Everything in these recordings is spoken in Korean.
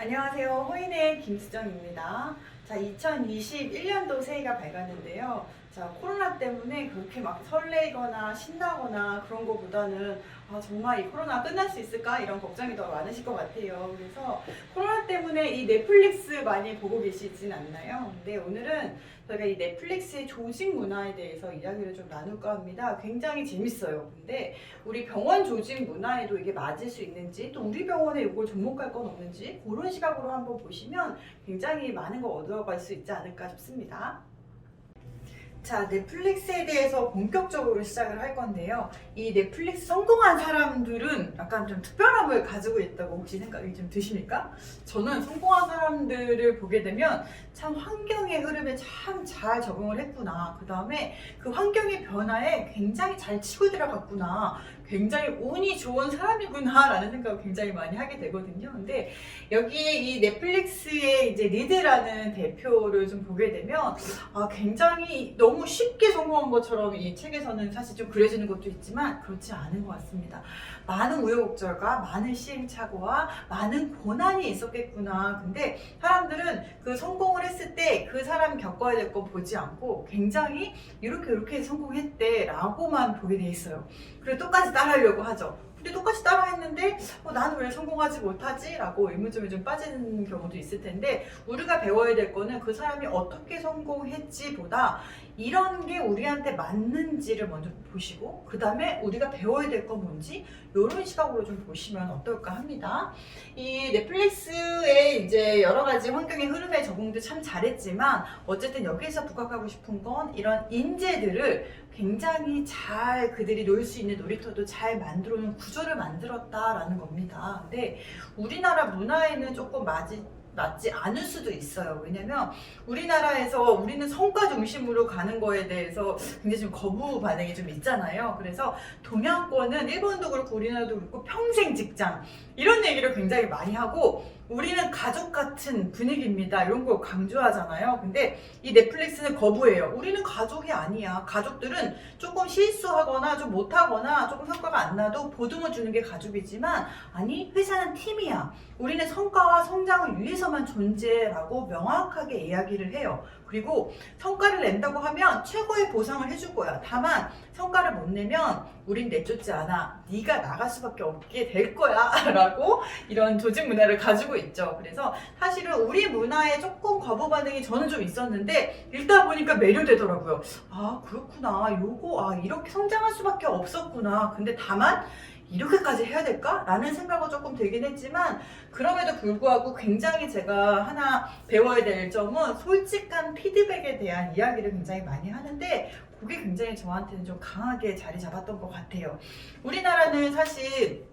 안녕하세요. 호인의 김수정입니다. 자, 2021년도 새해가 밝았는데요. 자, 코로나 때문에 그렇게 막 설레거나 신나거나 그런 거보다는 정말 이 코로나 끝날 수 있을까? 이런 걱정이 더 많으실 것 같아요. 그래서 코로나 때문에 이 넷플릭스 많이 보고 계시진 않나요? 근데 오늘은 저희가 이 넷플릭스의 조직 문화에 대해서 이야기를 좀 나눌까 합니다. 굉장히 재밌어요. 근데 우리 병원 조직 문화에도 이게 맞을 수 있는지, 또 우리 병원에 이걸 접목할 건 없는지, 그런 시각으로 한번 보시면 굉장히 많은 걸 얻어갈 수 있지 않을까 싶습니다. 자, 넷플릭스에 대해서 본격적으로 시작을 할 건데요. 이 넷플릭스 성공한 사람들은 약간 좀 특별함을 가지고 있다고 혹시 생각이 좀 드십니까? 저는 성공한 사람들을 보게 되면 참 환경의 흐름에 참 잘 적응을 했구나. 그 다음에 그 환경의 변화에 굉장히 잘 치고 들어갔구나. 굉장히 운이 좋은 사람이구나 라는 생각을 굉장히 많이 하게 되거든요. 근데 여기에 이 넷플릭스의 이제 리드라는 대표를 좀 보게 되면 굉장히 너무 쉽게 성공한 것처럼 이 책에서는 사실 좀 그려지는 것도 있지만 그렇지 않은 것 같습니다. 많은 우여곡절과 많은 시행착오와 많은 고난이 있었겠구나. 근데 사람들은 그 성공을 했을 때 그 사람이 겪어야 될 거 보지 않고 굉장히 이렇게 성공했대 라고만 보게 돼 있어요. 그리고 똑같이 따라하려고 하죠. 근데 똑같이 따라했는데 나는 왜 성공하지 못하지? 라고 의문점에 좀 빠지는 경우도 있을 텐데, 우리가 배워야 될 거는 그 사람이 어떻게 성공했지 보다 이런 게 우리한테 맞는지를 먼저 보시고, 그 다음에 우리가 배워야 될 건 뭔지 이런 시각으로 좀 보시면 어떨까 합니다. 이 넷플릭스의 이제 여러 가지 환경의 흐름에 적응도 참 잘했지만 어쨌든 여기서 부각하고 싶은 건 이런 인재들을 굉장히 잘 그들이 놀 수 있는 놀이터도 잘 만들어 놓은 구조를 만들었다라는 겁니다. 근데 우리나라 문화에는 조금 맞지 않을 수도 있어요. 왜냐면 우리나라에서 우리는 성과 중심으로 가는 거에 대해서 굉장히 좀 거부 반응이 좀 있잖아요. 그래서 동양권은 일본도 그렇고 우리나라도 그렇고 평생 직장 이런 얘기를 굉장히 많이 하고, 우리는 가족 같은 분위기입니다 이런 거 강조하잖아요. 근데 이 넷플릭스는 거부해요. 우리는 가족이 아니야. 가족들은 조금 실수하거나 좀 못하거나 조금 성과가 안 나도 보듬어 주는 게 가족이지만, 아니 회사는 팀이야. 우리는 성과와 성장을 위해서만 존재라고 명확하게 이야기를 해요. 그리고 성과를 낸다고 하면 최고의 보상을 해줄 거야. 다만 성과를 못 내면 우린 내쫓지 않아. 네가 나갈 수밖에 없게 될 거야 라고 이런 조직 문화를 가지고 있죠. 그래서 사실은 우리 문화에 조금 거부 반응이 저는 좀 있었는데 읽다 보니까 매료되더라고요. 그렇구나. 이렇게 성장할 수밖에 없었구나. 근데 다만 이렇게까지 해야 될까? 라는 생각은 조금 들긴 했지만, 그럼에도 불구하고 굉장히 제가 하나 배워야 될 점은 솔직한 피드백에 대한 이야기를 굉장히 많이 하는데, 그게 굉장히 저한테는 좀 강하게 자리 잡았던 것 같아요. 우리나라는 사실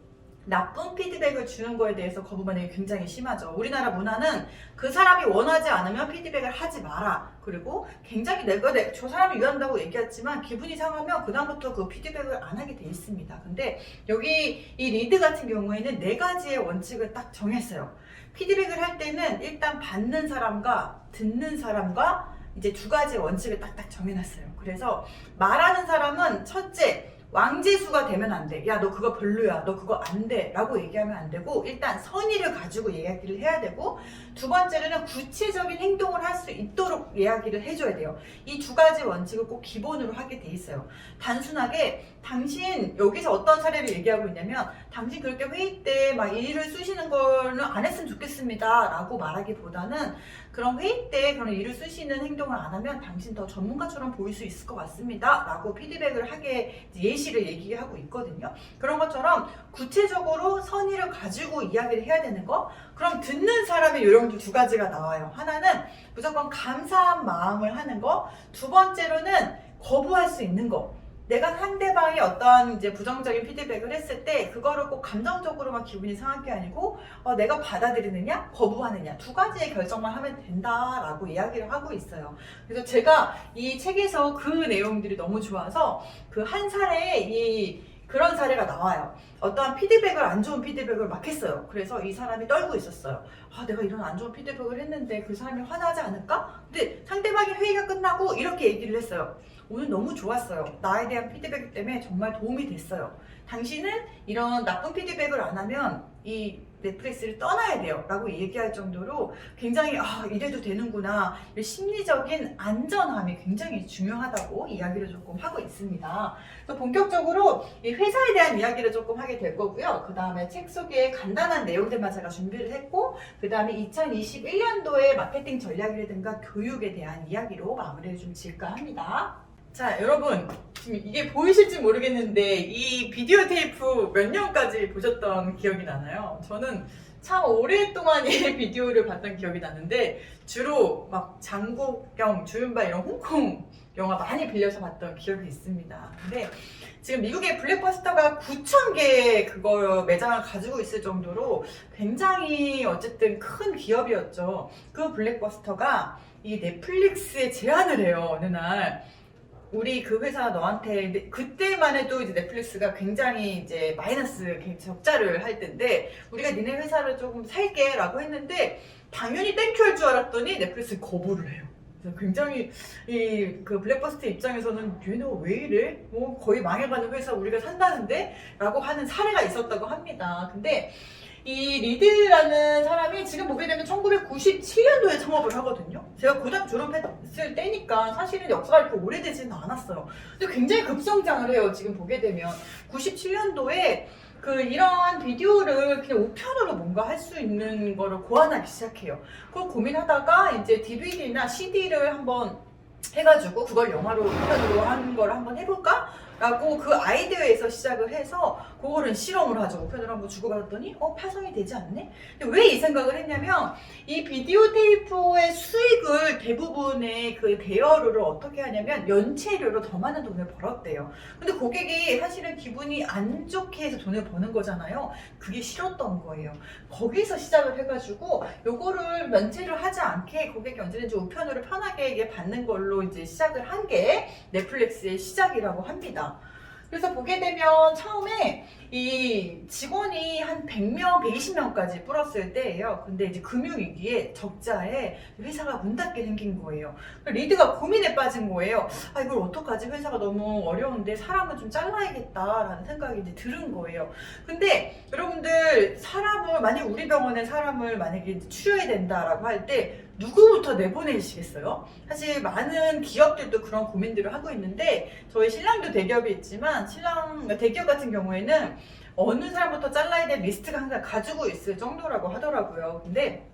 나쁜 피드백을 주는 거에 대해서 거부 반응이 굉장히 심하죠. 우리나라 문화는 그 사람이 원하지 않으면 피드백을 하지 마라. 그리고 굉장히 저 사람이 위한다고 얘기했지만 기분이 상하면 그다음부터 그 피드백을 안 하게 돼 있습니다. 근데 여기 이 리드 같은 경우에는 4가지의 원칙을 딱 정했어요. 피드백을 할 때는 일단 받는 사람과 듣는 사람과 이제 2가지의 원칙을 딱딱 정해놨어요. 그래서 말하는 사람은 첫째, 왕재수가 되면 안 돼. 야, 너 그거 별로야. 너 그거 안 돼. 라고 얘기하면 안 되고, 일단 선의를 가지고 이야기를 해야 되고, 2번째로는 구체적인 행동을 할 수 있도록 이야기를 해줘야 돼요. 이 2가지 원칙을 꼭 기본으로 하게 돼 있어요. 단순하게 당신 여기서 어떤 사례를 얘기하고 있냐면, 당신 그렇게 회의 때 막 일을 쓰시는 거는 안 했으면 좋겠습니다 라고 말하기보다는, 그런 회의 때 그런 일을 쓰시는 행동을 안 하면 당신 더 전문가처럼 보일 수 있을 것 같습니다 라고 피드백을 하게 예시를 얘기하고 있거든요. 그런 것처럼 구체적으로 선의를 가지고 이야기를 해야 되는 거. 그럼 듣는 사람의 요령도 2가지가 나와요. 하나는 무조건 감사한 마음을 하는 거, 2번째로는 거부할 수 있는 거. 내가 상대방이 어떤 이제 부정적인 피드백을 했을 때 그거를 꼭 감정적으로만 기분이 상할 게 아니고 내가 받아들이느냐 거부하느냐 2가지의 결정만 하면 된다라고 이야기를 하고 있어요. 그래서 제가 이 책에서 그 내용들이 너무 좋아서 그 한 사례에 그런 사례가 나와요. 어떠한 피드백을, 안 좋은 피드백을 막 했어요. 그래서 이 사람이 떨고 있었어요. 내가 이런 안 좋은 피드백을 했는데 그 사람이 화나지 않을까? 근데 상대방이 회의가 끝나고 이렇게 얘기를 했어요. 오늘 너무 좋았어요. 나에 대한 피드백 때문에 정말 도움이 됐어요. 당신은 이런 나쁜 피드백을 안 하면 이 넷플릭스를 떠나야 돼요 라고 얘기할 정도로 굉장히 이래도 되는구나, 심리적인 안전함이 굉장히 중요하다고 이야기를 조금 하고 있습니다. 그래서 본격적으로 이 회사에 대한 이야기를 조금 하게 될 거고요. 그 다음에 책 속에 간단한 내용들만 제가 준비를 했고, 그 다음에 2021년도의 마케팅 전략이라든가 교육에 대한 이야기로 마무리를 좀 지을까 합니다. 자, 여러분, 지금 이게 보이실지 모르겠는데 이 비디오 테이프 몇 년까지 보셨던 기억이 나나요? 저는 참 오랫동안 이 비디오를 봤던 기억이 나는데, 주로 막 장국영, 주윤발 이런 홍콩 영화 많이 빌려서 봤던 기억이 있습니다. 근데 지금 미국의 블랙버스터가 9,000개 그거 매장을 가지고 있을 정도로 굉장히 어쨌든 큰 기업이었죠. 그 블랙버스터가 이 넷플릭스에 제안을 해요. 어느 날 우리 그 회사 너한테, 그때만 해도 이제 넷플릭스가 굉장히 이제 마이너스 적자를 할 때인데 우리가 니네 회사를 조금 살게 라고 했는데, 당연히 땡큐 할 줄 알았더니 넷플릭스 거부를 해요. 그래서 굉장히 그 블랙버스터 입장에서는 얘네 왜 이래? 뭐 거의 망해가는 회사 우리가 산다는데? 라고 하는 사례가 있었다고 합니다. 근데 이 리드라는 사람이 지금 보게 되면 1997년도에 창업을 하거든요. 제가 고등학교 졸업했을 때니까 사실은 역사가 그렇게 오래되지는 않았어요. 근데 굉장히 급성장을 해요. 지금 보게 되면 97년도에 이런 비디오를 그냥 우편으로 뭔가 할 수 있는 거를 고안하기 시작해요. 그걸 고민하다가 이제 DVD나 CD를 한번 해가지고 그걸 영화로 우편으로 하는 걸 한번 해볼까? 라고 그 아이디어에서 시작을 해서 그거를 실험을 하죠. 우편으로 한번 주고받았더니 파송이 되지 않네? 근데 왜 이 생각을 했냐면, 이 비디오 테이프의 수익을 대부분의 그 대여료를 어떻게 하냐면 연체료로 더 많은 돈을 벌었대요. 근데 고객이 사실은 기분이 안 좋게 해서 돈을 버는 거잖아요. 그게 싫었던 거예요. 거기서 시작을 해가지고 요거를 연체를 하지 않게 고객이 언제든지 우편으로 편하게 받는 걸로 이제 시작을 한 게 넷플릭스의 시작이라고 합니다. 그래서 보게 되면 처음에 이 직원이 한 100명, 120명까지 불었을 때예요. 근데 이제 금융위기에 적자에 회사가 문 닫게 생긴 거예요. 리드가 고민에 빠진 거예요. 이걸 어떡하지? 회사가 너무 어려운데 사람을 좀 잘라야겠다라는 생각이 이제 들은 거예요. 근데 여러분들, 만약 우리 병원에 사람을 만약에 추려야 된다라고 할 때 누구부터 내보내시겠어요? 사실 많은 기업들도 그런 고민들을 하고 있는데, 저희 신랑도 대기업이 있지만 대기업 같은 경우에는 어느 사람부터 잘라야 될 리스트가 항상 가지고 있을 정도라고 하더라고요. 근데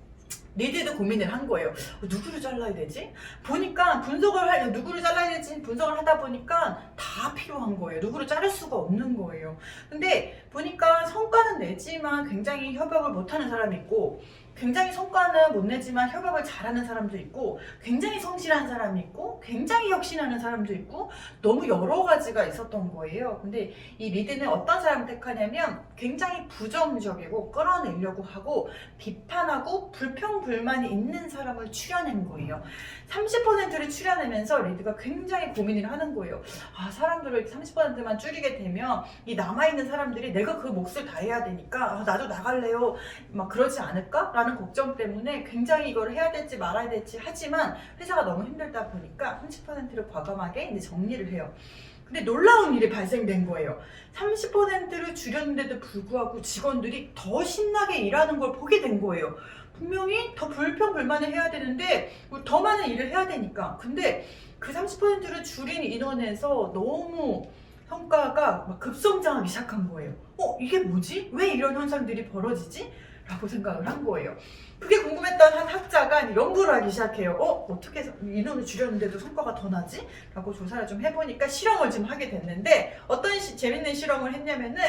리드도 고민을 한 거예요. 누구를 잘라야 되지? 보니까 누구를 잘라야 될지 분석을 하다 보니까 다 필요한 거예요. 누구를 자를 수가 없는 거예요. 근데 보니까 성과는 내지만 굉장히 협업을 못하는 사람이 있고, 굉장히 성과는 못 내지만 협업을 잘하는 사람도 있고, 굉장히 성실한 사람이 있고, 굉장히 혁신하는 사람도 있고, 너무 여러 가지가 있었던 거예요. 근데 이 리드는 어떤 사람을 택하냐면 굉장히 부정적이고 끌어내려고 하고 비판하고 불평불만이 있는 사람을 추려낸 거예요. 30%를 추려내면서 리드가 굉장히 고민을 하는 거예요. 사람들을 30%만 줄이게 되면 이 남아있는 사람들이 내가 그 몫을 다 해야 되니까 나도 나갈래요 막 그러지 않을까? 라는 걱정 때문에 굉장히 이걸 해야 될지 말아야 될지 하지만 회사가 너무 힘들다 보니까 30%를 과감하게 이제 정리를 해요. 근데 놀라운 일이 발생된 거예요. 30%를 줄였는데도 불구하고 직원들이 더 신나게 일하는 걸 보게 된 거예요. 분명히 더 불평불만을 해야 되는데 더 많은 일을 해야 되니까. 근데 그 30%를 줄인 인원에서 너무 성과가 막 급성장하기 시작한 거예요. 이게 뭐지? 왜 이런 현상들이 벌어지지? 라고 생각을 한 거예요. 그게 궁금했던 한 학자가 연구를 하기 시작해요. 어떻게 해서 인원을 줄였는데도 성과가 더 나지? 라고 조사를 좀 해보니까 실험을 좀 하게 됐는데, 어떤 재밌는 실험을 했냐면은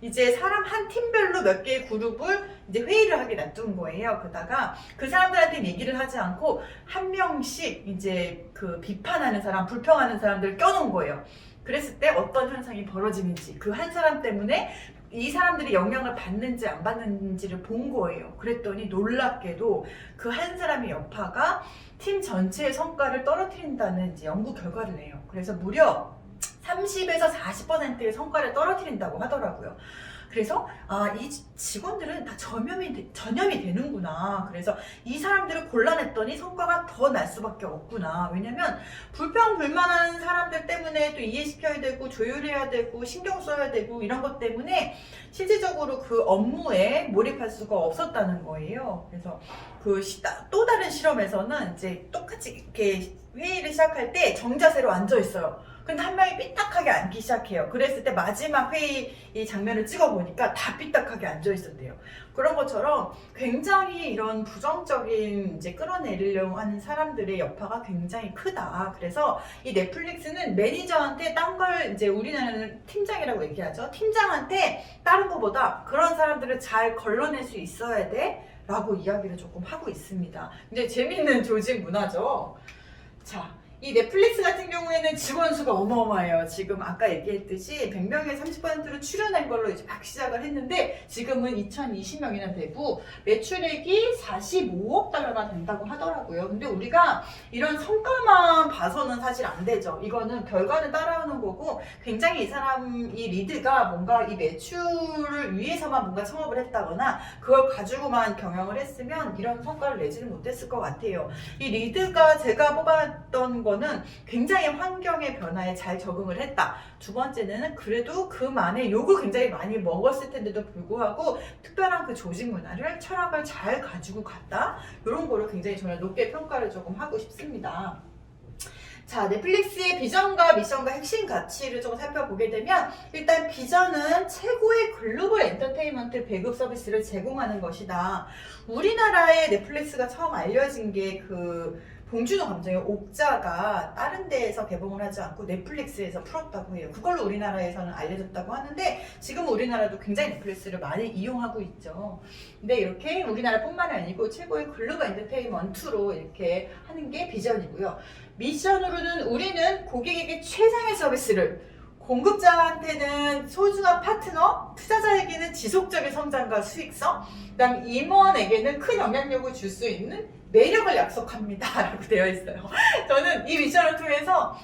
이제 사람 한 팀별로 몇 개의 그룹을 이제 회의를 하게 놔둔 거예요. 그러다가 그 사람들한테 얘기를 하지 않고 한 명씩 이제 그 비판하는 사람, 불평하는 사람들을 껴놓은 거예요. 그랬을 때 어떤 현상이 벌어지는지, 그 한 사람 때문에 이 사람들이 영향을 받는지 안 받는지를 본 거예요. 그랬더니 놀랍게도 그 한 사람의 여파가 팀 전체의 성과를 떨어뜨린다는 이제 연구 결과를 내요. 그래서 무려 30에서 40%의 성과를 떨어뜨린다고 하더라고요. 그래서 이 직원들은 다 전염이 되는구나. 그래서 이 사람들을 골라냈더니 성과가 더 날 수밖에 없구나. 왜냐면 불평불만하는 사람들 때문에 또 이해시켜야 되고 조율해야 되고 신경 써야 되고 이런 것 때문에 실질적으로 그 업무에 몰입할 수가 없었다는 거예요. 그래서 또 다른 실험에서는 이제 똑같이 이렇게 회의를 시작할 때 정자세로 앉아 있어요. 근데 한 명이 삐딱하게 앉기 시작해요. 그랬을 때 마지막 회의 이 장면을 찍어보니까 다 삐딱하게 앉아 있었대요. 그런 것처럼 굉장히 이런 부정적인 이제 끌어내리려고 하는 사람들의 여파가 굉장히 크다. 그래서 이 넷플릭스는 매니저한테 딴 걸 이제 우리나라는 팀장이라고 얘기하죠. 팀장한테 다른 것보다 그런 사람들을 잘 걸러낼 수 있어야 돼. 라고 이야기를 조금 하고 있습니다. 근데 재밌는 조직 문화죠. 자, 이 넷플릭스 같은 경우에는 직원 수가 어마어마해요. 지금 아까 얘기했듯이 100명에 30%를 출연한 걸로 이제 막 시작을 했는데 지금은 2020명이나 되고 매출액이 45억 달러가 된다고 하더라고요. 근데 우리가 이런 성과만 봐서는 사실 안 되죠. 이거는 결과는 따라오는 거고 굉장히 이 리드가 뭔가 이 매출을 위해서만 뭔가 창업을 했다거나 그걸 가지고만 경영을 했으면 이런 성과를 내지는 못했을 것 같아요. 이 리드가 제가 뽑았던 거는 굉장히 환경의 변화에 잘 적응을 했다. 두 번째는 그래도 그만의 욕을 굉장히 많이 먹었을 텐데도 불구하고 특별한 그 조직 문화를 철학을 잘 가지고 갔다. 이런 거를 굉장히 저는 높게 평가를 조금 하고 싶습니다. 자, 넷플릭스의 비전과 미션과 핵심 가치를 조금 살펴보게 되면 일단 비전은 최고의 글로벌 엔터테인먼트 배급 서비스를 제공하는 것이다. 우리나라에 넷플릭스가 처음 알려진 게 봉준호 감독의 옥자가 다른 데에서 개봉을 하지 않고 넷플릭스에서 풀었다고 해요. 그걸로 우리나라에서는 알려졌다고 하는데 지금 우리나라도 굉장히 넷플릭스를 많이 이용하고 있죠. 근데 이렇게 우리나라뿐만 아니고 최고의 글로벌 엔터테인먼트로 이렇게 하는 게 비전이고요. 미션으로는 우리는 고객에게 최상의 서비스를, 공급자한테는 소중한 파트너, 투자자에게는 지속적인 성장과 수익성, 그다음 임원에게는 큰 영향력을 줄 수 있는 매력을 약속합니다 라고 되어 있어요. 저는 이 미션을 통해서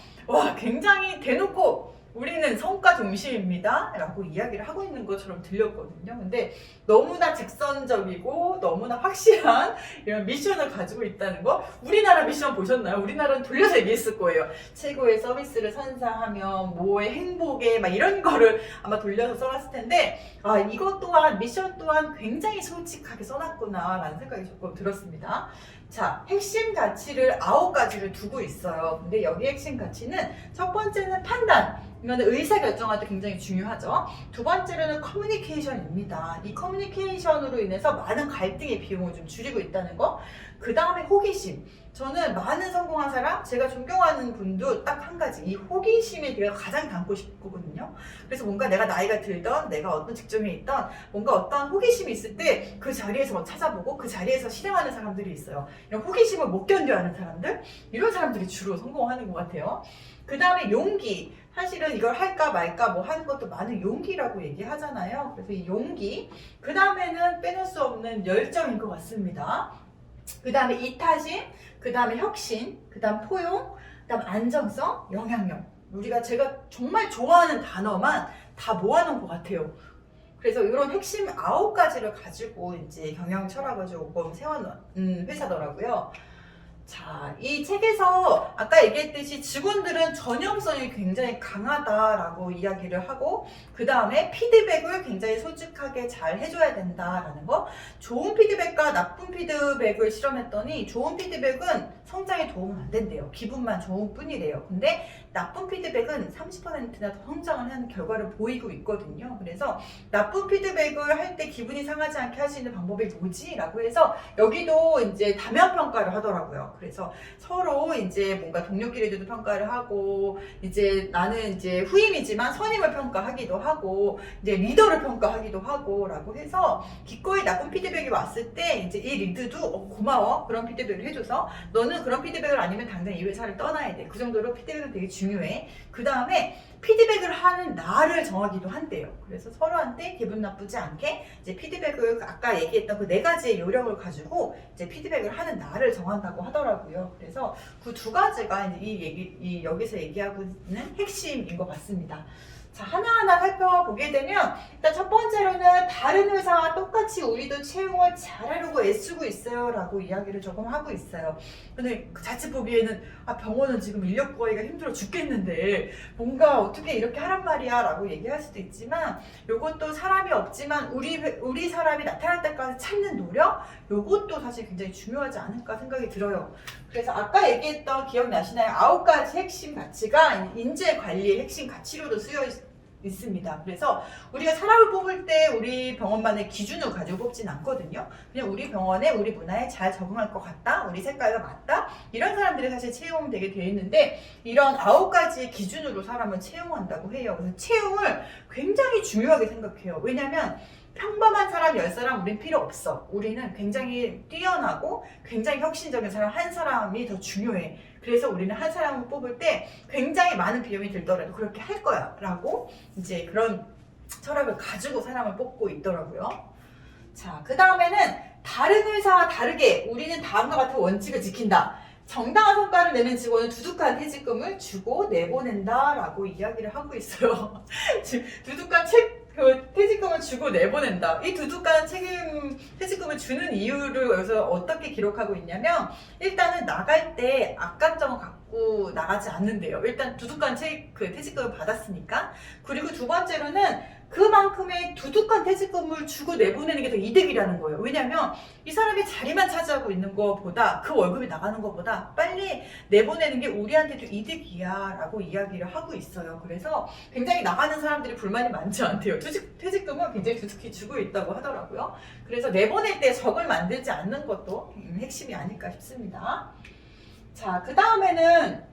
굉장히 대놓고 우리는 성과 중심입니다 라고 이야기를 하고 있는 것처럼 들렸거든요. 근데 너무나 직선적이고 너무나 확실한 이런 미션을 가지고 있다는 거. 우리나라 미션 보셨나요? 우리나라는 돌려서 얘기했을 거예요. 최고의 서비스를 선사하며 뭐의 행복에 막 이런 거를 아마 돌려서 써놨을 텐데 이것 또한 미션 또한 굉장히 솔직하게 써놨구나 라는 생각이 조금 들었습니다. 자, 핵심 가치를 9가지를 두고 있어요. 근데 여기 핵심 가치는 첫 번째는 판단. 이거는 의사결정할 때 굉장히 중요하죠. 두 번째로는 커뮤니케이션입니다. 이 커뮤니케이션으로 인해서 많은 갈등의 비용을 좀 줄이고 있다는 거. 그 다음에 호기심. 저는 많은 성공한 사람, 제가 존경하는 분도 딱 한 가지, 이 호기심에 제가 가장 담고 싶거든요. 그래서 뭔가 내가 나이가 들던, 내가 어떤 직종에 있던 뭔가 어떤 호기심이 있을 때 그 자리에서 막 찾아보고 그 자리에서 실행하는 사람들이 있어요. 이런 호기심을 못 견뎌 하는 사람들, 이런 사람들이 주로 성공하는 것 같아요. 그 다음에 용기. 사실은 이걸 할까 말까 뭐 하는 것도 많은 용기라고 얘기하잖아요. 그래서 이 용기. 그 다음에는 빼놓을 수 없는 열정인 것 같습니다. 그 다음에 이타심, 그 다음에 혁신, 그 다음 포용, 그 다음 안정성, 영향력. 제가 정말 좋아하는 단어만 다 모아놓은 것 같아요. 그래서 이런 핵심 9가지를 가지고 이제 경영 철학을 조금 세워놓은 회사더라고요. 자, 이 책에서 아까 얘기했듯이 직원들은 전염성이 굉장히 강하다라고 이야기를 하고 그 다음에 피드백을 굉장히 솔직하게 잘 해줘야 된다라는 거. 좋은 피드백과 나쁜 피드백을 실험했더니 좋은 피드백은 성장에 도움은 안 된대요. 기분만 좋은 뿐이래요. 근데 나쁜 피드백은 30%나 더 성장을 하는 결과를 보이고 있거든요. 그래서 나쁜 피드백을 할 때 기분이 상하지 않게 할 수 있는 방법이 뭐지? 라고 해서 여기도 이제 다면 평가를 하더라고요. 그래서 서로 이제 뭔가 동료끼리도 평가를 하고 이제 나는 이제 후임이지만 선임을 평가하기도 하고 이제 리더를 평가하기도 하고 라고 해서 기꺼이 나쁜 피드백이 왔을 때 이제 이 리드도 고마워 그런 피드백을 해줘서 너는 그런 피드백을 아니면 당장 이 회사를 떠나야 돼. 그 정도로 피드백은 되게 중요해. 그 다음에 피드백을 하는 날을 정하기도 한대요. 그래서 서로한테 기분 나쁘지 않게 이제 피드백을 아까 얘기했던 그 4가지의 요령을 가지고 이제 피드백을 하는 날을 정한다고 하더라고요. 그래서 그 2가지가 이제 여기서 얘기하고 있는 핵심인 것 같습니다. 자, 하나하나 살펴보게 되면 일단 첫 번째로는 다른 회사와 똑같이 우리도 채용을 잘하려고 애쓰고 있어요 라고 이야기를 조금 하고 있어요. 근데 자칫 보기에는 병원은 지금 인력 구하기가 힘들어 죽겠는데 뭔가 어떻게 이렇게 하란 말이야 라고 얘기할 수도 있지만, 요것도 사람이 없지만 우리 사람이 나타날 때까지 찾는 노력, 요것도 사실 굉장히 중요하지 않을까 생각이 들어요. 그래서 아까 얘기했던, 기억나시나요? 9가지 핵심 가치가 인재 관리의 핵심 가치로도 쓰여 있습니다. 그래서 우리가 사람을 뽑을 때 우리 병원만의 기준을 가지고 뽑진 않거든요. 그냥 우리 병원에 우리 문화에 잘 적응할 것 같다, 우리 색깔과 맞다, 이런 사람들이 사실 채용되게 되어 있는데, 이런 9가지 기준으로 사람을 채용한다고 해요. 그래서 채용을 굉장히 중요하게 생각해요. 왜냐하면 평범한 사람 10사람 우린 필요 없어. 우리는 굉장히 뛰어나고 굉장히 혁신적인 사람 한 사람이 더 중요해. 그래서 우리는 한 사람을 뽑을 때 굉장히 많은 비용이 들더라도 그렇게 할 거야 라고 이제 그런 철학을 가지고 사람을 뽑고 있더라고요. 자, 그 다음에는 다른 회사와 다르게 우리는 다음과 같은 원칙을 지킨다. 정당한 성과를 내는 직원은 두둑한 퇴직금을 주고 내보낸다 라고 이야기를 하고 있어요. 두둑한 퇴직금을 주고 내보낸다. 이 두둑한 퇴직금을 주는 이유를 여기서 어떻게 기록하고 있냐면, 일단은 나갈 때 악감정을 갖고 나가지 않는데요. 일단 두둑한 퇴직금을 받았으니까. 그리고 두 번째로는 그만큼의 두둑한 퇴직금을 주고 내보내는 게 더 이득이라는 거예요. 왜냐면 이 사람이 자리만 차지하고 있는 것보다, 그 월급이 나가는 것보다 빨리 내보내는 게 우리한테도 이득이야 라고 이야기를 하고 있어요. 그래서 굉장히 나가는 사람들이 불만이 많지 않대요. 퇴직금은 굉장히 두둑히 주고 있다고 하더라고요. 그래서 내보낼 때 적을 만들지 않는 것도 핵심이 아닐까 싶습니다. 자, 그 다음에는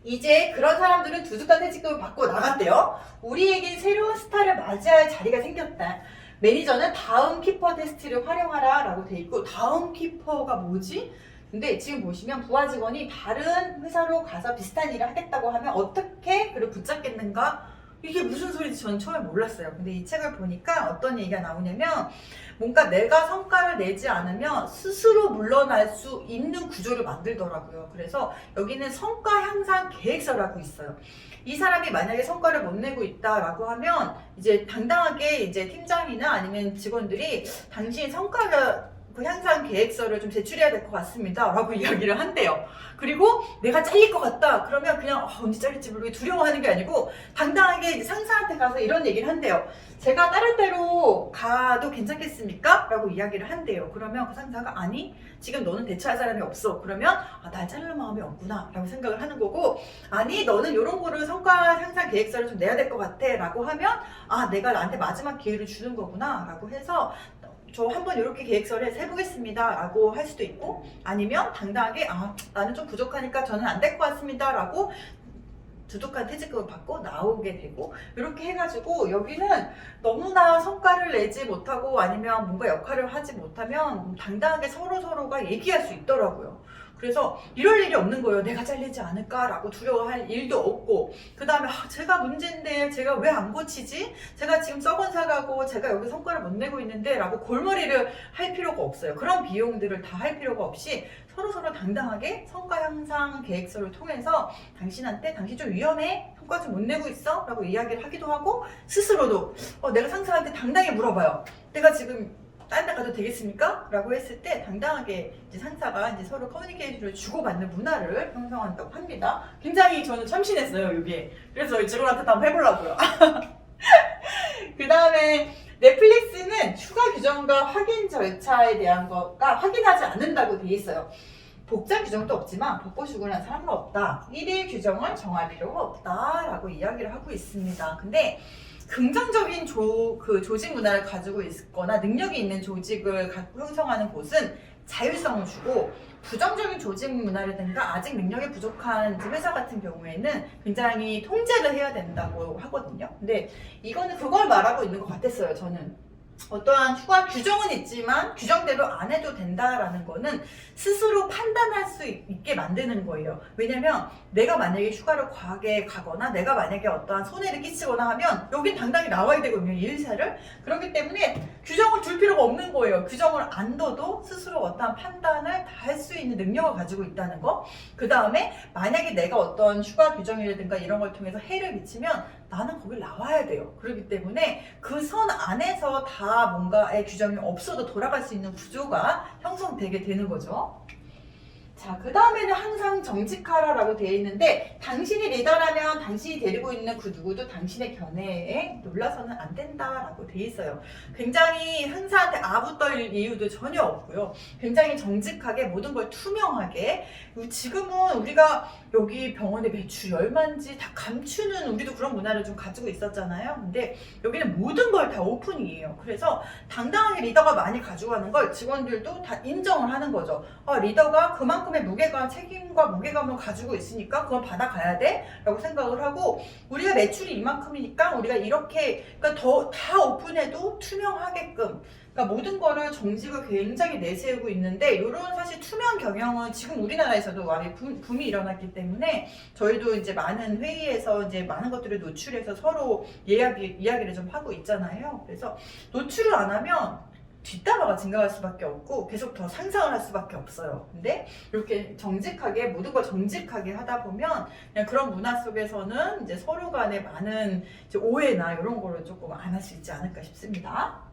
이제 그런 사람들은 두둑한 퇴직금을 받고 나갔대요. 우리에겐 새로운 스타를 맞이할 자리가 생겼다. 매니저는 다음 키퍼 테스트를 활용하라 라고 돼 있고, 다음 키퍼가 뭐지? 근데 지금 보시면 부하 직원이 다른 회사로 가서 비슷한 일을 하겠다고 하면 어떻게 그를 붙잡겠는가? 이게 무슨 소리인지 저는 처음에 몰랐어요. 근데 이 책을 보니까 어떤 얘기가 나오냐면, 뭔가 내가 성과를 내지 않으면 스스로 물러날 수 있는 구조를 만들더라고요. 그래서 여기는 성과 향상 계획서라고 있어요. 이 사람이 만약에 성과를 못 내고 있다라고 하면 이제 당당하게 이제 팀장이나 아니면 직원들이 당신이 성과를 향상 계획서를 좀 제출해야 될 것 같습니다 라고 이야기를 한대요. 그리고 내가 잘릴 것 같다 그러면 그냥 언제 잘릴지 모르게 두려워하는 게 아니고 당당하게 이제 상사한테 가서 이런 얘기를 한대요. 제가 다른 데로 가도 괜찮겠습니까? 라고 이야기를 한대요. 그러면 그 상사가 아니 지금 너는 대처할 사람이 없어. 그러면 날 자를 마음이 없구나 라고 생각을 하는 거고, 아니 너는 이런 거를 성과 향상 계획서를 좀 내야 될 것 같아 라고 하면 내가 나한테 마지막 기회를 주는 거구나 라고 해서 저 한번 이렇게 계획서를 해보겠습니다 라고 할 수도 있고, 아니면 당당하게 나는 좀 부족하니까 저는 안 될 것 같습니다 라고 두둑한 퇴직금을 받고 나오게 되고, 이렇게 해가지고 여기는 너무나 성과를 내지 못하고 아니면 뭔가 역할을 하지 못하면 당당하게 서로가 얘기할 수 있더라고요. 그래서 이럴 일이 없는 거예요. 내가 잘리지 않을까라고 두려워할 일도 없고, 그 다음에 제가 문제인데 제가 왜 안 고치지? 제가 지금 썩은 사과고 제가 여기 성과를 못 내고 있는데 라고 골머리를 할 필요가 없어요. 그런 비용들을 다 할 필요가 없이 서로 당당하게 성과 향상 계획서를 통해서 당신한테 당신 좀 위험해? 성과 좀 못 내고 있어? 라고 이야기를 하기도 하고, 스스로도 내가 상사한테 당당히 물어봐요. 내가 지금 다른 데 가도 되겠습니까? 라고 했을 때 당당하게 이제 상사가 이제 서로 커뮤니케이션을 주고받는 문화를 형성한다고 합니다. 굉장히 저는 참신했어요, 이게. 그래서 직원한테 한번 해보려고요. 그 다음에 넷플릭스는 휴가 규정과 확인 절차에 대한 거가 확인하지 않는다고 돼 있어요. 복장 규정도 없지만 복고 휴근을 한 사람은 없다. 1일 규정을 정할 필요가 없다 라고 이야기를 하고 있습니다. 근데 긍정적인 조직 문화를 가지고 있거나 능력이 있는 조직을 형성하는 곳은 자율성을 주고, 부정적인 조직 문화라든가 아직 능력이 부족한 회사 같은 경우에는 굉장히 통제를 해야 된다고 하거든요. 근데 이거는 그걸 말하고 있는 것 같았어요, 저는. 어떠한 휴가 규정은 있지만 규정대로 안 해도 된다라는 거는 스스로 판단할 수 있게 만드는 거예요. 왜냐면 내가 만약에 휴가를 과하게 가거나 내가 만약에 어떠한 손해를 끼치거나 하면 여긴 당당히 나와야 되거든요, 이 회사를. 그렇기 때문에 규정을 둘 필요가 없는 거예요. 규정을 안 둬도 스스로 어떠한 판단을 다 할 수 있는 능력을 가지고 있다는 거. 그 다음에 만약에 내가 어떤 휴가 규정이라든가 이런 걸 통해서 해를 미치면 나는 거길 나와야 돼요. 그렇기 때문에 그 선 안에서 다 뭔가의 규정이 없어도 돌아갈 수 있는 구조가 형성되게 되는 거죠. 자, 그 다음에는 항상 정직하라라고 되어 있는데, 당신이 리더라면 당신이 데리고 있는 그 누구도 당신의 견해에 놀라서는 안 된다라고 되어 있어요. 굉장히 상사한테 아부떨 이유도 전혀 없고요. 굉장히 정직하게 모든 걸 투명하게. 지금은 우리가 여기 병원의 매출이 얼마인지 다 감추는, 우리도 그런 문화를 좀 가지고 있었잖아요. 근데 여기는 모든 걸 다 오픈이에요. 그래서 당당하게 리더가 많이 가져가는 걸 직원들도 다 인정을 하는 거죠. 리더가 그만큼의 무게감, 책임과 무게감을 가지고 있으니까 그걸 받아가야 돼 라고 생각을 하고, 우리가 매출이 이만큼이니까 우리가 이렇게, 그러니까 다 오픈해도 투명하게끔, 그러니까 모든 거를 정직을 굉장히 내세우고 있는데, 이런 사실 투명 경영은 지금 우리나라에서도 많이 붐이 일어났기 때문에 저희도 이제 많은 회의에서 이제 많은 것들을 노출해서 서로 이야기를 좀 하고 있잖아요. 그래서 노출을 안 하면 뒷담화가 증가할 수밖에 없고 계속 더 상상을 할 수밖에 없어요. 근데 이렇게 정직하게 모든 걸 정직하게 하다 보면 그냥 그런 문화 속에서는 이제 서로 간에 많은 이제 오해나 이런 거를 조금 안 할 수 있지 않을까 싶습니다.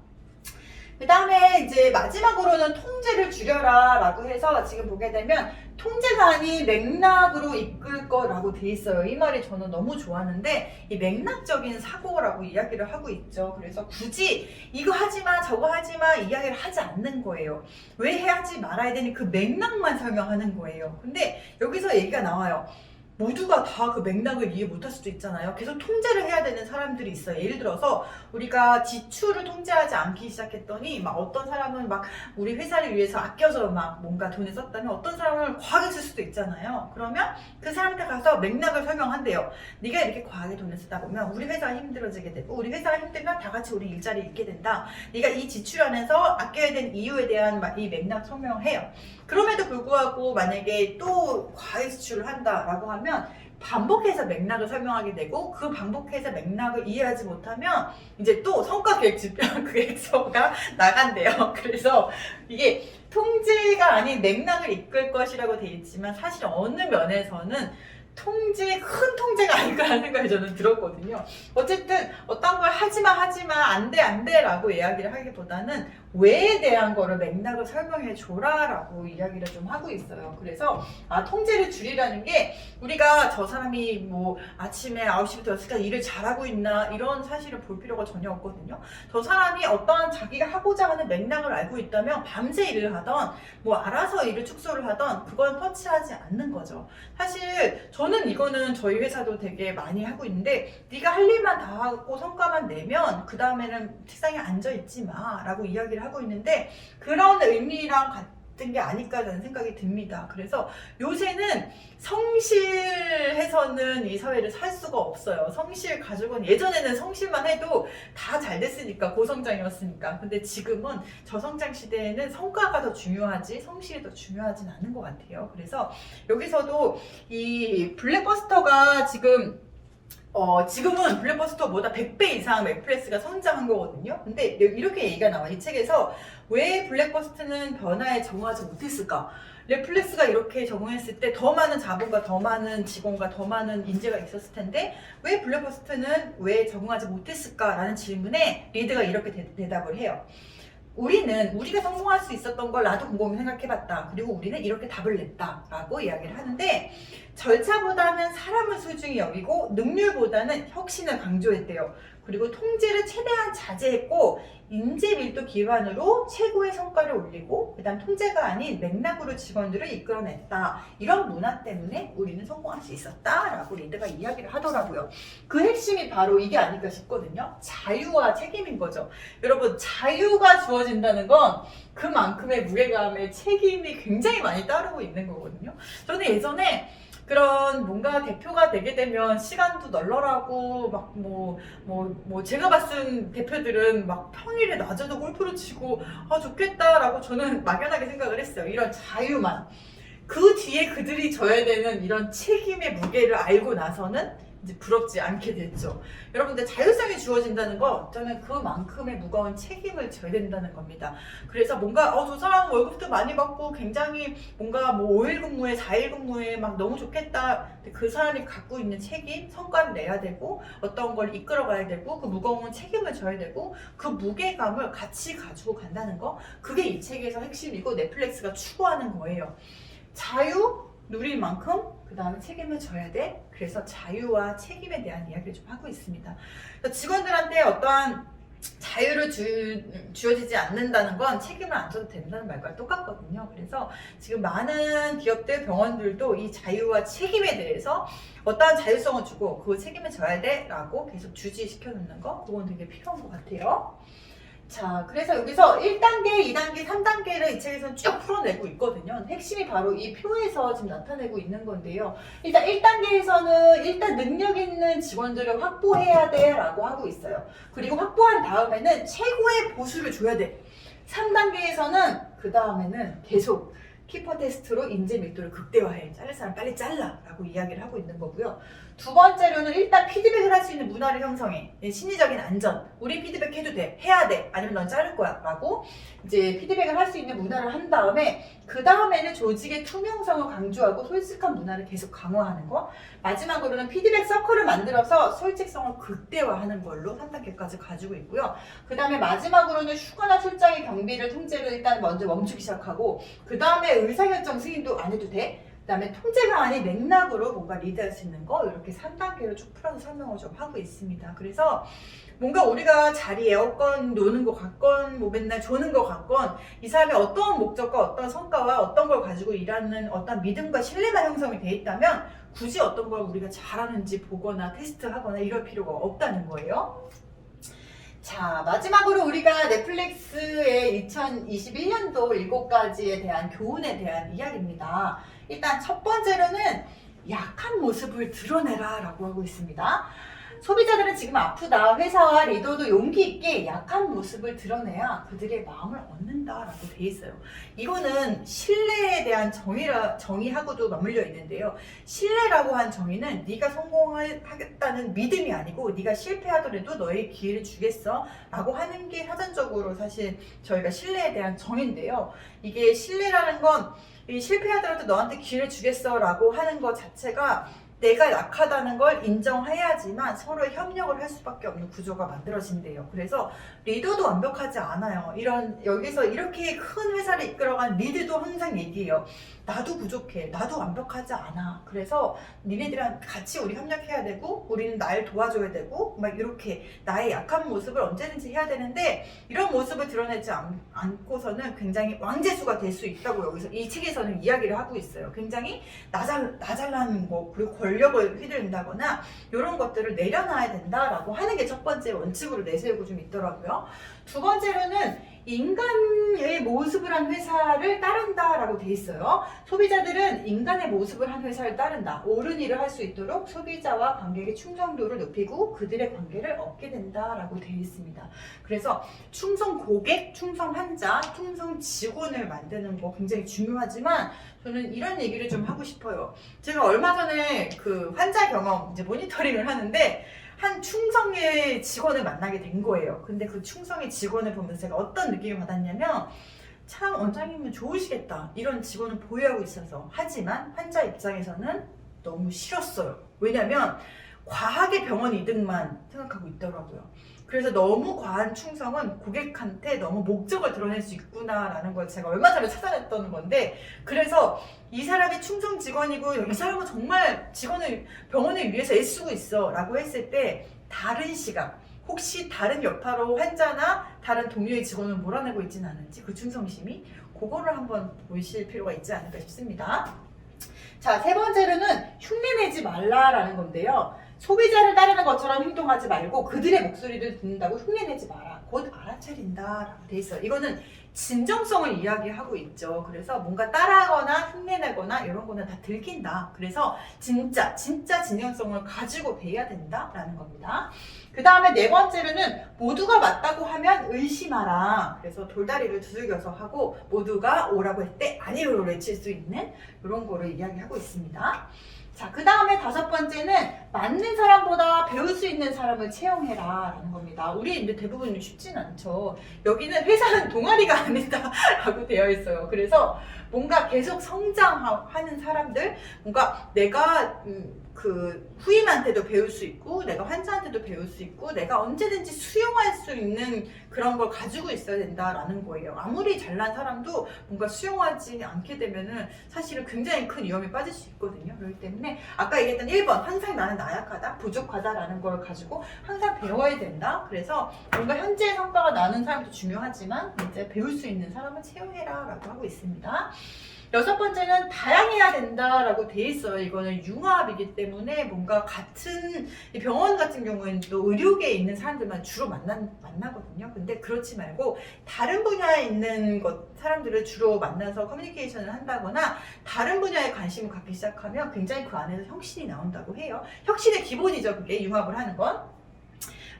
그 다음에 이제 마지막으로는 통제를 줄여라 라고 해서 지금 보게 되면 통제가 아닌 맥락으로 이끌 거라고 돼 있어요. 이 말이 저는 너무 좋았는데, 이 맥락적인 사고라고 이야기를 하고 있죠. 그래서 굳이 이거 하지마 저거 하지마 이야기를 하지 않는 거예요. 왜 하지 말아야 되니 그 맥락만 설명하는 거예요. 근데 여기서 얘기가 나와요. 모두가 다 그 맥락을 이해 못할 수도 있잖아요. 계속 통제를 해야 되는 사람들이 있어요. 예를 들어서 우리가 지출을 통제하지 않기 시작했더니 막 어떤 사람은 막 우리 회사를 위해서 아껴서 막 뭔가 돈을 썼다면 어떤 사람은 과하게 쓸 수도 있잖아요. 그러면 그 사람한테 가서 맥락을 설명한대요. 네가 이렇게 과하게 돈을 쓰다 보면 우리 회사가 힘들어지게 되고, 우리 회사가 힘들면 다 같이 우리 일자리 잃게 된다. 네가 이 지출 안에서 아껴야 되는 이유에 대한 이 맥락 설명해요. 그럼에도 불구하고 만약에 또 과외 지출을 한다라고 하면 반복해서 맥락을 설명하게 되고, 그 반복해서 맥락을 이해하지 못하면 이제 또 성과 계획 지표 계획서가 나간대요. 그래서 이게 통제가 아닌 맥락을 이끌 것이라고 되어 있지만 사실 어느 면에서는 큰 통제가 아닐까라는 생각이 저는 들었거든요. 어쨌든 어떤 걸 하지마 안돼 라고 이야기를 하기보다는 왜에 대한 거를 맥락을 설명해 줘라 라고 이야기를 좀 하고 있어요. 그래서 통제를 줄이라는 게 우리가 저 사람이 뭐 아침에 9시부터 6시까지 일을 잘하고 있나 이런 사실을 볼 필요가 전혀 없거든요. 저 사람이 어떠한 자기가 하고자 하는 맥락을 알고 있다면 밤새 일을 하던 뭐 알아서 일을 축소를 하던 그건 터치하지 않는 거죠. 사실 저는 이거는 저희 회사도 되게 많이 하고 있는데, 네가 할 일만 다 하고 성과만 내면 그 다음에는 책상에 앉아있지 마 라고 이야기를 하고 있는데, 그런 의미랑 같은 게 아닐까라는 생각이 듭니다. 그래서 요새는 성실해서는 이 사회를 살 수가 없어요. 성실 가족은, 예전에는 성실만 해도 다 잘 됐으니까, 고성장이었으니까. 근데 지금은 저성장 시대에는 성과가 더 중요하지 성실이 더 중요하진 않은 것 같아요. 그래서 여기서도 이 블랙버스터가 지금은 블랙버스터보다 100배 이상 맥프레스가 성장한 거거든요. 근데 이렇게 얘기가 나와. 이 책에서 왜 블랙버스터는 변화에 적응하지 못했을까? 넷플릭스가 이렇게 적응했을 때 더 많은 자본과 더 많은 직원과 더 많은 인재가 있었을 텐데 왜 블랙버스터는 왜 적응하지 못했을까라는 질문에 리드가 이렇게 대답을 해요. 우리가 성공할 수 있었던 걸 나도 곰곰이 생각해봤다. 그리고 우리는 이렇게 답을 냈다 라고 이야기를 하는데, 절차보다는 사람을 소중히 여기고 능률보다는 혁신을 강조했대요. 그리고 통제를 최대한 자제했고 인재 밀도 기반으로 최고의 성과를 올리고, 그 다음 통제가 아닌 맥락으로 직원들을 이끌어냈다. 이런 문화 때문에 우리는 성공할 수 있었다 라고 리드가 이야기를 하더라고요. 그 핵심이 바로 이게 아닐까 싶거든요. 자유와 책임인 거죠. 여러분, 자유가 주어진다는 건 그만큼의 무게감의 책임이 굉장히 많이 따르고 있는 거거든요. 저는 예전에 그런 뭔가 대표가 되게 되면 시간도 널널하고 막 제가 봤은 대표들은 막 평일에 낮에도 골프를 치고 좋겠다라고 저는 막연하게 생각을 했어요. 이런 자유만. 그 뒤에 그들이 져야 되는 이런 책임의 무게를 알고 나서는 이제 부럽지 않게 됐죠. 여러분들 자율성이 주어진다는 거 저는 그만큼의 무거운 책임을 져야 된다는 겁니다. 그래서 뭔가 저 사람 월급도 많이 받고 굉장히 뭔가 뭐 5일 근무에 4일 근무에 막 너무 좋겠다. 근데 그 사람이 갖고 있는 책임, 성과를 내야 되고 어떤 걸 이끌어 가야 되고 그 무거운 책임을 져야 되고 그 무게감을 같이 가지고 간다는 거, 그게 이 책에서 핵심이고 넷플릭스가 추구하는 거예요. 자유 누릴 만큼 그 다음에 책임을 져야 돼. 그래서 자유와 책임에 대한 이야기를 좀 하고 있습니다. 직원들한테 어떠한 자유를 주어지지 않는다는 건 책임을 안 져도 된다는 말과 똑같거든요. 그래서 지금 많은 기업들, 병원들도 이 자유와 책임에 대해서 어떠한 자율성을 주고 그 책임을 져야 돼 라고 계속 주지시켜 놓는 거, 그건 되게 필요한 것 같아요. 자, 그래서 여기서 1단계, 2단계, 3단계를 이 책에서는 쭉 풀어내고 있거든요. 핵심이 바로 이 표에서 지금 나타내고 있는 건데요. 일단 1단계에서는 일단 능력 있는 직원들을 확보해야 돼 라고 하고 있어요. 그리고 확보한 다음에는 최고의 보수를 줘야 돼. 3단계에서는 그 다음에는 계속 키퍼 테스트로 인재 밀도를 극대화해. 자를 사람 빨리 잘라 라고 이야기를 하고 있는 거고요. 두 번째로는 일단 피드백을 할 수 있는 문화를 형성해. 심리적인 안전. 우리 피드백 해도 돼. 해야 돼. 아니면 넌 자를 거야. 라고 이제 피드백을 할 수 있는 문화를 한 다음에 그 다음에는 조직의 투명성을 강조하고 솔직한 문화를 계속 강화하는 거. 마지막으로는 피드백 서클을 만들어서 솔직성을 극대화하는 걸로 3단계까지 가지고 있고요. 그 다음에 마지막으로는 휴가나 출장의 경비를 통제를 일단 먼저 멈추기 시작하고 그 다음에 의사결정 승인도 안 해도 돼. 그 다음에 통제가 아닌 맥락으로 뭔가 리드할 수 있는 거, 이렇게 3단계로 쭉 풀어서 설명을 좀 하고 있습니다. 그래서 뭔가 우리가 자리 에어컨 노는 것 같건 뭐 맨날 조는 것 같건 이 사람이 어떤 목적과 어떤 성과와 어떤 걸 가지고 일하는 어떤 믿음과 신뢰만 형성이 돼 있다면 굳이 어떤 걸 우리가 잘하는지 보거나 테스트하거나 이럴 필요가 없다는 거예요. 자, 마지막으로 우리가 넷플릭스의 2021년도 7가지에 대한 교훈에 대한 이야기입니다. 일단 첫 번째로는 약한 모습을 드러내라 라고 하고 있습니다. 소비자들은 지금 아프다. 회사와 리더도 용기 있게 약한 모습을 드러내야 그들의 마음을 얻는다라고 돼 있어요. 이거는 신뢰에 대한 정의하고도 맞물려 있는데요. 신뢰라고 한 정의는 네가 성공하겠다는 믿음이 아니고 네가 실패하더라도 너의 기회를 주겠어 라고 하는 게 사전적으로 사실 저희가 신뢰에 대한 정의인데요. 이게 신뢰라는 건 실패하더라도 너한테 기회를 주겠어 라고 하는 것 자체가 내가 약하다는 걸 인정해야지만 서로 협력을 할 수밖에 없는 구조가 만들어진대요. 그래서 리더도 완벽하지 않아요. 여기서 이렇게 큰 회사를 이끌어간 리드도 항상 얘기해요. 나도 부족해. 나도 완벽하지 않아. 그래서 니네들이랑 같이 우리 협력해야 되고 우리는 날 도와줘야 되고 막 이렇게 나의 약한 모습을 언제든지 해야 되는데 이런 모습을 드러내지 않고서는 굉장히 왕재수가 될 수 있다고 여기서 이 책에서는 이야기를 하고 있어요. 굉장히 나 잘나는 거, 그리고 권력을 휘둘린다거나 이런 것들을 내려놔야 된다라고 하는 게 첫 번째 원칙으로 내세우고 좀 있더라고요. 두 번째로는 인간의 모습을 한 회사를 따른다라고 돼 있어요. 소비자들은 인간의 모습을 한 회사를 따른다. 옳은 일을 할 수 있도록 소비자와 관객의 충성도를 높이고 그들의 관계를 얻게 된다라고 돼 있습니다. 그래서 충성 고객, 충성 환자, 충성 직원을 만드는 거 굉장히 중요하지만 저는 이런 얘기를 좀 하고 싶어요. 제가 얼마 전에 그 환자 경험 이제 모니터링을 하는데 한 충성의 직원을 만나게 된 거예요. 근데 그 충성의 직원을 보면서 제가 어떤 느낌을 받았냐면 참 원장님은 좋으시겠다 이런 직원을 보유하고 있어서, 하지만 환자 입장에서는 너무 싫었어요. 왜냐면 과하게 병원 이득만 생각하고 있더라고요. 그래서 너무 과한 충성은 고객한테 너무 목적을 드러낼 수 있구나라는 걸 제가 얼마 전에 찾아냈던 건데, 그래서 이 사람이 충성 직원이고 이 사람은 정말 병원을 위해서 애쓰고 있어 라고 했을 때 다른 시각, 혹시 다른 여파로 환자나 다른 동료의 직원을 몰아내고 있지는 않은지 그 충성심이, 그거를 한번 보실 필요가 있지 않을까 싶습니다. 자, 세 번째로는 흉내내지 말라라는 건데요. 소비자를 따르는 것처럼 행동하지 말고 그들의 목소리를 듣는다고 흉내내지 마라. 곧 알아차린다라고 돼 있어요. 이거는 진정성을 이야기하고 있죠. 그래서 뭔가 따라하거나 흉내내거나 이런 거는 다 들킨다. 그래서 진짜 진정성을 가지고 배워야 된다라는 겁니다. 그 다음에 네 번째로는 모두가 맞다고 하면 의심하라. 그래서 돌다리를 두들겨서 하고 모두가 오라고 할 때 아니요로 외칠 수 있는 이런 거를 이야기하고 있습니다. 자, 그 다음에 5번째는 맞는 사람보다 배울 수 있는 사람을 채용해라 라는 겁니다. 우리 근데 대부분 쉽진 않죠. 여기는 회사는 동아리가 아니다라고 되어 있어요. 그래서 뭔가 계속 성장하는 사람들, 뭔가 내가 그 후임한테도 배울 수 있고 내가 환자한테도 배울 수 있고 내가 언제든지 수용할 수 있는 그런 걸 가지고 있어야 된다라는 거예요. 아무리 잘난 사람도 뭔가 수용하지 않게 되면은 사실은 굉장히 큰 위험에 빠질 수 있거든요. 그렇기 때문에 아까 얘기했던 1번 항상 나는 나약하다, 부족하다라는 걸 가지고 항상 배워야 된다. 그래서 뭔가 현재 성과가 나는 사람도 중요하지만 이제 배울 수 있는 사람을 채용해라 라고 하고 있습니다. 6번째는 다양해야 된다라고 돼 있어요. 이거는 융합이기 때문에 뭔가 같은 병원 같은 경우에는 또 의료계에 있는 사람들만 주로 만나거든요. 근데 그렇지 말고 다른 분야에 있는 사람들을 주로 만나서 커뮤니케이션을 한다거나 다른 분야에 관심을 갖기 시작하면 굉장히 그 안에서 혁신이 나온다고 해요. 혁신의 기본이죠. 그게 융합을 하는 건.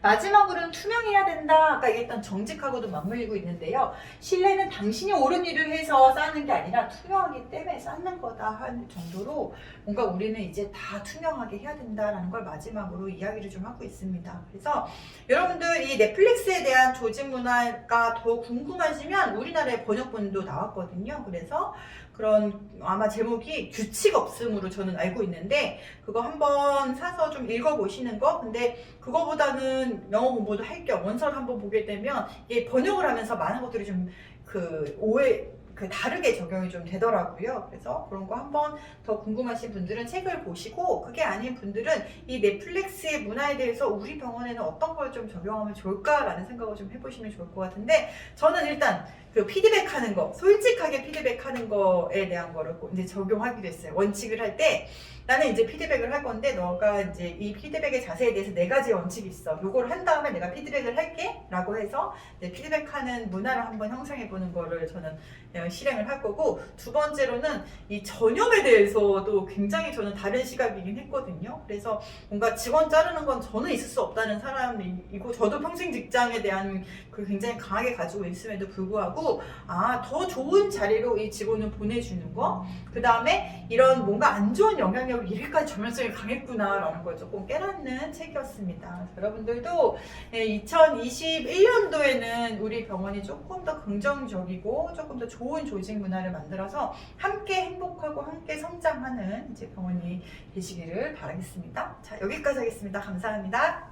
마지막으로는 투명해야 된다. 아까 얘기했던 정직하고도 맞물리고 있는데요. 신뢰는 당신이 옳은 일을 해서 쌓는 게 아니라 투명하기 때문에 쌓는 거다 할 정도로 뭔가 우리는 이제 다 투명하게 해야 된다라는 걸 마지막으로 이야기를 좀 하고 있습니다. 그래서 여러분들 이 넷플릭스에 대한 조직 문화가 더 궁금하시면 우리나라의 번역본도 나왔거든요. 그래서 그런 아마 제목이 규칙 없음으로 저는 알고 있는데 그거 한번 사서 좀 읽어보시는 거. 근데 그거보다는 영어 공부도 할 겸 원서를 한번 보게 되면 이게 번역을 하면서 많은 것들이 좀 다르게 적용이 좀 되더라고요. 그래서 그런 거 한번 더 궁금하신 분들은 책을 보시고 그게 아닌 분들은 이 넷플릭스의 문화에 대해서 우리 병원에는 어떤 걸 좀 적용하면 좋을까라는 생각을 좀 해보시면 좋을 것 같은데 저는 일단 그 피드백하는 거, 솔직하게 피드백하는 거에 대한 거를 이제 적용하기로 했어요. 원칙을 할 때 나는 이제 피드백을 할 건데 너가 이제 이 피드백의 자세에 대해서 4가지 원칙이 있어. 요걸 한 다음에 내가 피드백을 할게 라고 해서 이제 피드백하는 문화를 한번 형성해 보는 거를 저는 실행을 할 거고, 2번째로는 이 전염에 대해서도 굉장히 저는 다른 시각이긴 했거든요. 그래서 뭔가 직원 자르는 건 저는 있을 수 없다는 사람이고 저도 평생 직장에 대한 그 굉장히 강하게 가지고 있음에도 불구하고 더 좋은 자리로 이 직원을 보내주는 거, 그 다음에 이런 뭔가 안 좋은 영향력이 이렇게까지 전면성이 강했구나 라는 걸 조금 깨닫는 책이었습니다. 여러분들도 2021년도에는 우리 병원이 조금 더 긍정적이고 조금 더 좋은 조직 문화를 만들어서 함께 행복하고 함께 성장하는 이제 병원이 되시기를 바라겠습니다. 자, 여기까지 하겠습니다. 감사합니다.